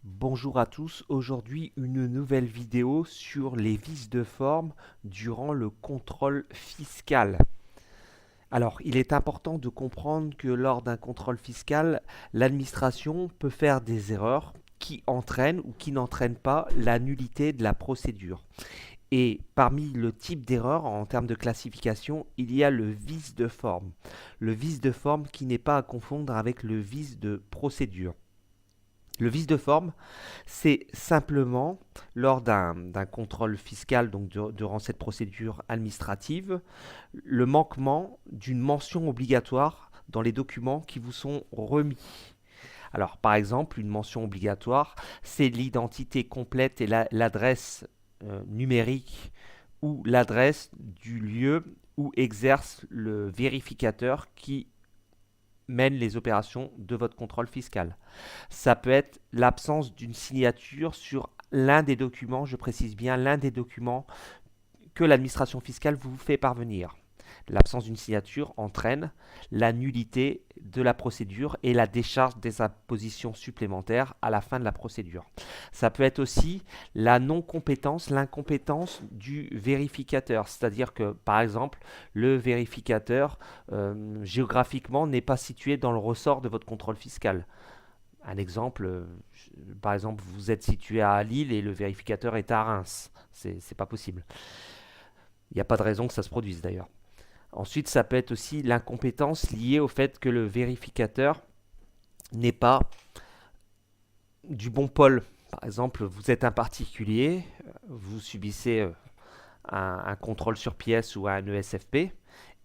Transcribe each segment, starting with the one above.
Bonjour à tous, aujourd'hui une nouvelle vidéo sur les vices de forme durant le contrôle fiscal. Alors, il est important de comprendre que lors d'un contrôle fiscal, l'administration peut faire des erreurs qui entraînent ou qui n'entraînent pas la nullité de la procédure. Et parmi le type d'erreur en termes de classification, il y a le vice de forme. Le vice de forme qui n'est pas à confondre avec le vice de procédure. Le vice de forme, c'est simplement lors d'un contrôle fiscal, donc durant cette procédure administrative, le manquement d'une mention obligatoire dans les documents qui vous sont remis. Alors, par exemple, une mention obligatoire, c'est l'identité complète et l'adresse numérique ou l'adresse du lieu où exerce le vérificateur qui mène les opérations de votre contrôle fiscal. Ça peut être l'absence d'une signature sur l'un des documents, je précise bien l'un des documents que l'administration fiscale vous fait parvenir. L'absence d'une signature entraîne la nullité de la procédure et la décharge des impositions supplémentaires à la fin de la procédure. Ça peut être aussi la non-compétence, l'incompétence du vérificateur, c'est-à-dire que par exemple le vérificateur géographiquement n'est pas situé dans le ressort de votre contrôle fiscal. Un exemple, par exemple, vous êtes situé à Lille et le vérificateur est à Reims. C'est pas possible. Il n'y a pas de raison que ça se produise d'ailleurs. Ensuite, ça peut être aussi l'incompétence liée au fait que le vérificateur n'est pas du bon pôle. Par exemple, vous êtes un particulier, vous subissez un contrôle sur pièce ou un ESFP,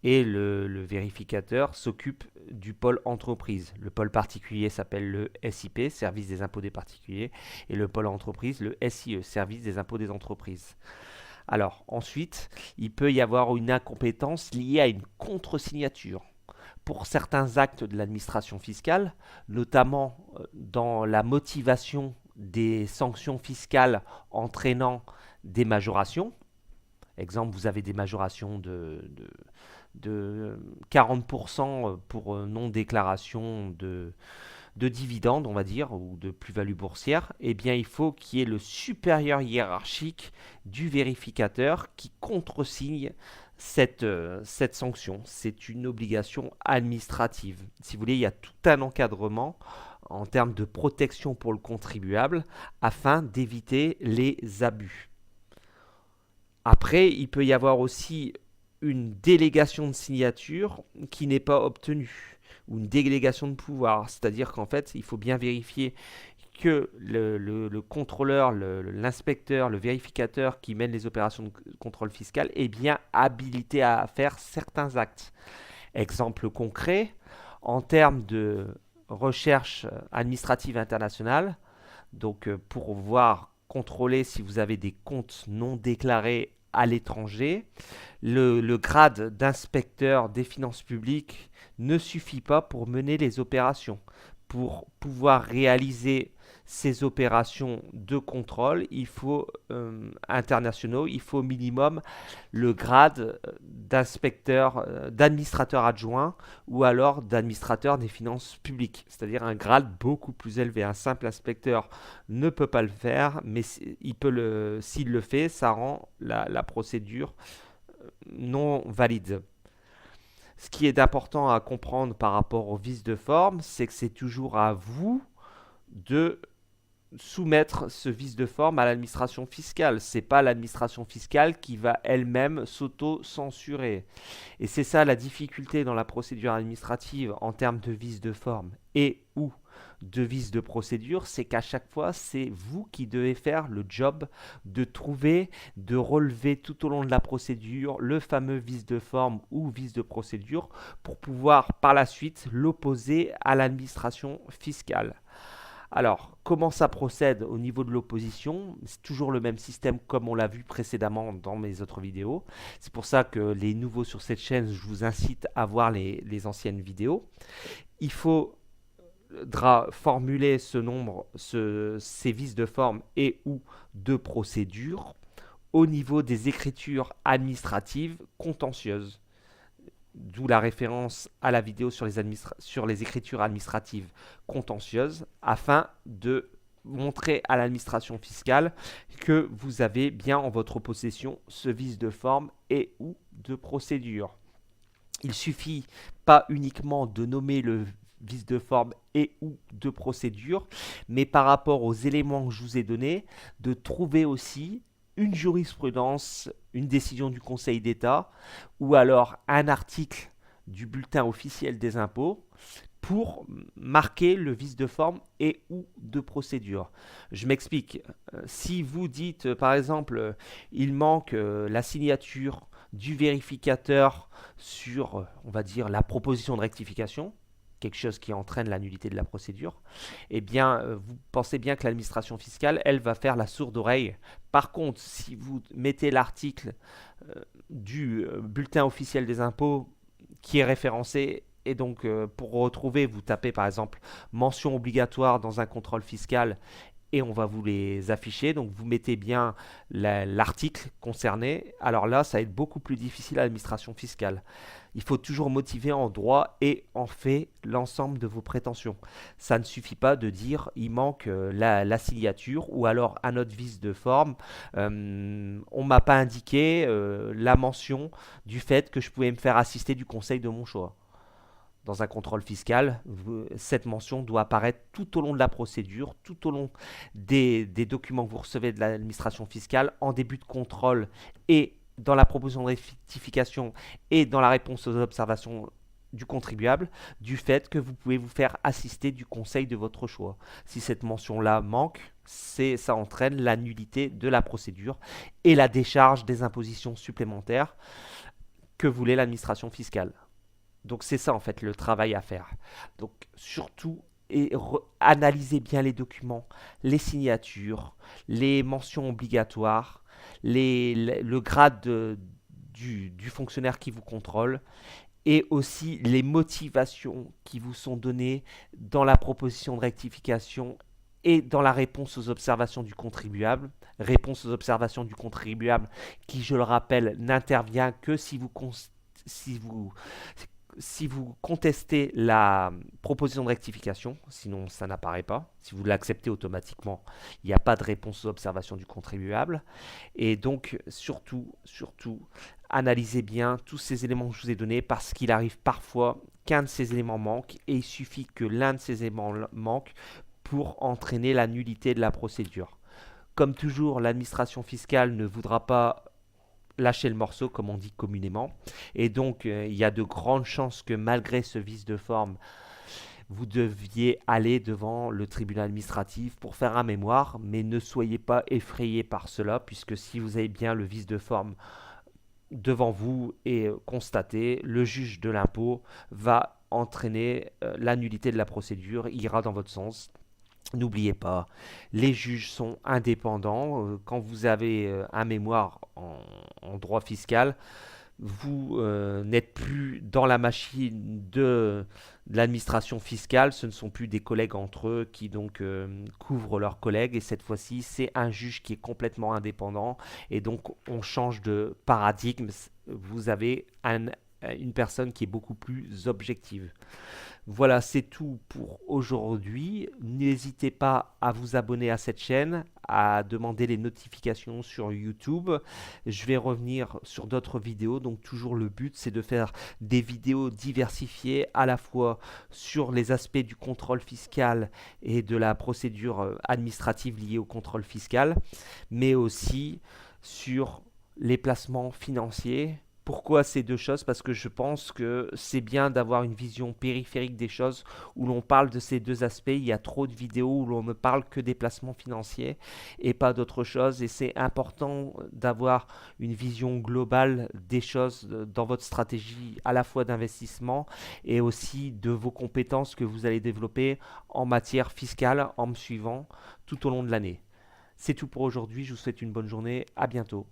et le vérificateur s'occupe du pôle entreprise. Le pôle particulier s'appelle le SIP, Service des impôts des particuliers, et le pôle entreprise, le SIE, Service des impôts des entreprises. Alors, ensuite, il peut y avoir une incompétence liée à une contre-signature. Pour certains actes de l'administration fiscale, notamment dans la motivation des sanctions fiscales entraînant des majorations. Exemple, vous avez des majorations de 40% pour non-déclaration de dividendes, on va dire, ou de plus-value boursière, eh bien, il faut qu'il y ait le supérieur hiérarchique du vérificateur qui contresigne cette sanction. C'est une obligation administrative. Si vous voulez, il y a tout un encadrement en termes de protection pour le contribuable afin d'éviter les abus. Après, il peut y avoir aussi une délégation de signature qui n'est pas obtenue, ou une délégation de pouvoir, c'est-à-dire qu'en fait, il faut bien vérifier que le contrôleur, l'inspecteur, le vérificateur qui mène les opérations de contrôle fiscal est bien habilité à faire certains actes. Exemple concret, en termes de recherche administrative internationale, donc pour voir contrôler si vous avez des comptes non déclarés à l'étranger, le grade d'inspecteur des finances publiques ne suffit pas pour mener les opérations. Pour pouvoir réaliser ces opérations de contrôle, il faut internationaux, il faut au minimum le grade d'inspecteur, d'administrateur adjoint ou alors d'administrateur des finances publiques, c'est-à-dire un grade beaucoup plus élevé. Un simple inspecteur ne peut pas le faire, mais s'il le fait, ça rend la procédure non valide. Ce qui est important à comprendre par rapport au vice de forme, c'est que c'est toujours à vous de soumettre ce vice de forme à l'administration fiscale. C'est pas l'administration fiscale qui va elle-même s'auto-censurer. Et c'est ça la difficulté dans la procédure administrative en termes de vice de forme et ou de vice de procédure, c'est qu'à chaque fois, c'est vous qui devez faire le job de trouver, de relever tout au long de la procédure le fameux vice de forme ou vice de procédure pour pouvoir par la suite l'opposer à l'administration fiscale. Alors, comment ça procède au niveau de l'opposition? C'est toujours le même système comme on l'a vu précédemment dans mes autres vidéos. C'est pour ça que les nouveaux sur cette chaîne, je vous incite à voir les anciennes vidéos. Il faudra formuler ces vices de forme et ou de procédure au niveau des écritures administratives contentieuses. D'où la référence à la vidéo sur les écritures administratives contentieuses afin de montrer à l'administration fiscale que vous avez bien en votre possession ce vice de forme et ou de procédure. Il suffit pas uniquement de nommer le vice de forme et ou de procédure, mais par rapport aux éléments que je vous ai donnés, de trouver aussi une jurisprudence, une décision du Conseil d'État ou alors un article du bulletin officiel des impôts pour marquer le vice de forme et ou de procédure. Je m'explique. Si vous dites, par exemple, il manque la signature du vérificateur sur, on va dire, la proposition de rectification, quelque chose qui entraîne la nullité de la procédure, eh bien, vous pensez bien que l'administration fiscale, elle va faire la sourde oreille. Par contre, si vous mettez l'article du bulletin officiel des impôts qui est référencé, et donc pour retrouver, vous tapez par exemple mention obligatoire dans un contrôle fiscal et on va vous les afficher. Donc vous mettez bien l'article concerné. Alors là, ça va être beaucoup plus difficile à l'administration fiscale. Il faut toujours motiver en droit et en fait l'ensemble de vos prétentions. Ça ne suffit pas de dire il manque la signature ou alors un autre vice de forme. On ne m'a pas indiqué la mention du fait que je pouvais me faire assister du conseil de mon choix. Dans un contrôle fiscal, cette mention doit apparaître tout au long de la procédure, tout au long des documents que vous recevez de l'administration fiscale, en début de contrôle et dans la proposition de rectification et dans la réponse aux observations du contribuable, du fait que vous pouvez vous faire assister du conseil de votre choix. Si cette mention-là manque, ça entraîne la nullité de la procédure et la décharge des impositions supplémentaires que voulait l'administration fiscale. Donc c'est ça en fait le travail à faire. Donc surtout analysez bien les documents, les signatures, les mentions obligatoires, le grade du fonctionnaire qui vous contrôle et aussi les motivations qui vous sont données dans la proposition de rectification et dans la réponse aux observations du contribuable. Réponse aux observations du contribuable qui, je le rappelle, n'intervient que si vous si vous contestez la proposition de rectification, sinon ça n'apparaît pas. Si vous l'acceptez automatiquement, il n'y a pas de réponse aux observations du contribuable. Et donc, surtout, analysez bien tous ces éléments que je vous ai donnés parce qu'il arrive parfois qu'un de ces éléments manque et il suffit que l'un de ces éléments manque pour entraîner la nullité de la procédure. Comme toujours, l'administration fiscale ne voudra pas lâcher le morceau, comme on dit communément. Et donc, il y a de grandes chances que malgré ce vice de forme, vous deviez aller devant le tribunal administratif pour faire un mémoire, mais ne soyez pas effrayés par cela, puisque si vous avez bien le vice de forme devant vous et constaté, le juge de l'impôt va entraîner la nullité de la procédure, il ira dans votre sens. N'oubliez pas, les juges sont indépendants. Quand vous avez un mémoire en droit fiscal, vous n'êtes plus dans la machine de l'administration fiscale. Ce ne sont plus des collègues entre eux qui donc couvrent leurs collègues. Et cette fois-ci, c'est un juge qui est complètement indépendant. Et donc, on change de paradigme. Vous avez une personne qui est beaucoup plus objective. Voilà, c'est tout pour aujourd'hui. N'hésitez pas à vous abonner à cette chaîne, à demander les notifications sur YouTube. Je vais revenir sur d'autres vidéos. Donc toujours le but, c'est de faire des vidéos diversifiées à la fois sur les aspects du contrôle fiscal et de la procédure administrative liée au contrôle fiscal, mais aussi sur les placements financiers. Pourquoi ces deux choses? Parce que je pense que c'est bien d'avoir une vision périphérique des choses où l'on parle de ces deux aspects. Il y a trop de vidéos où l'on ne parle que des placements financiers et pas d'autre chose. Et c'est important d'avoir une vision globale des choses dans votre stratégie à la fois d'investissement et aussi de vos compétences que vous allez développer en matière fiscale en me suivant tout au long de l'année. C'est tout pour aujourd'hui. Je vous souhaite une bonne journée. À bientôt.